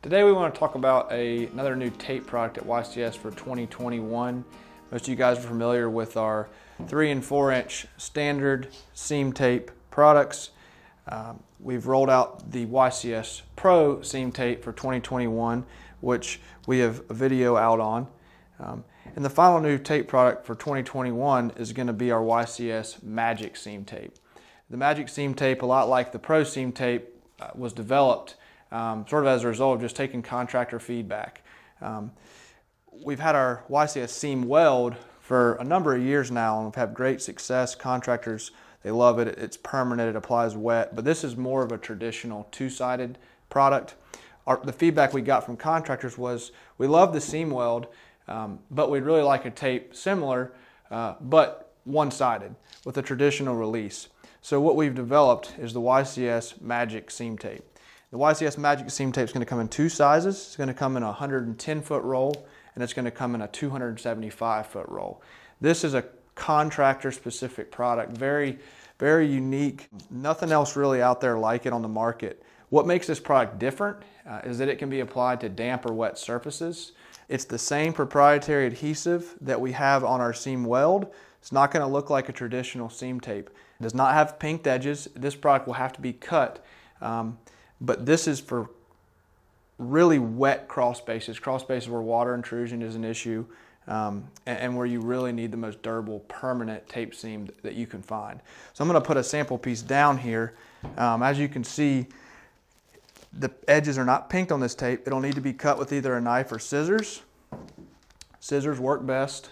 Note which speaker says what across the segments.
Speaker 1: Today we want to talk about another new tape product at YCS for 2021. Most of you guys are familiar with our 3 and 4 inch standard seam tape products. We've rolled out the YCS Pro seam tape for 2021, which we have a video out on. And the final new tape product for 2021 is going to be our YCS Magic seam tape. The Magic seam tape, a lot like the Pro seam tape, was developed sort of as a result of just taking contractor feedback. We've had our YCS seam weld for a number of years now, and we've had great success. Contractors, they love it. It's permanent, it applies wet, but this is more of a traditional two-sided product. The feedback we got from contractors was, we love the seam weld, but we'd really like a tape similar, but one-sided with a traditional release. So what we've developed is the YCS Magic seam tape. The YCS Magic seam tape is going to come in 2 sizes. It's going to come in a 110-foot roll, and it's going to come in a 275-foot roll. This is a contractor-specific product, very, very unique. Nothing else really out there like it on the market. What makes this product different is that it can be applied to damp or wet surfaces. It's the same proprietary adhesive that we have on our seam weld. It's not going to look like a traditional seam tape. It does not have pinked edges. This product will have to be cut. But this is for really wet crawl spaces where water intrusion is an issue, and where you really need the most durable, permanent tape seam that you can find. So I'm going to put a sample piece down here. As you can see, the edges are not pinked on this tape. It'll need to be cut with either a knife or scissors. Scissors work best.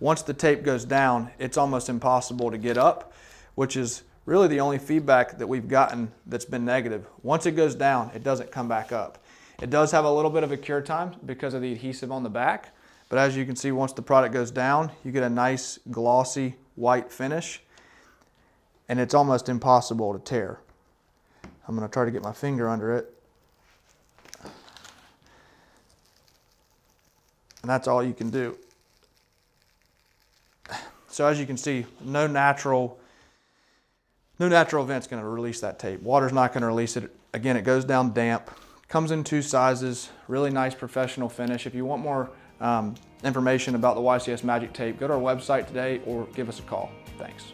Speaker 1: Once the tape goes down, it's almost impossible to get up, which is really the only feedback that we've gotten that's been negative. Once it goes down, it doesn't come back up. It does have a little bit of a cure time because of the adhesive on the back, but as you can see, once the product goes down, you get a nice glossy white finish, and it's almost impossible to tear. I'm going to try to get my finger under it. And that's all you can do. So as you can see, no natural event's going to release that tape. Water's not going to release it. Again, it goes down damp. Comes in 2 sizes. Really nice professional finish. If you want more information about the YCS Magic tape, go to our website today or give us a call. Thanks.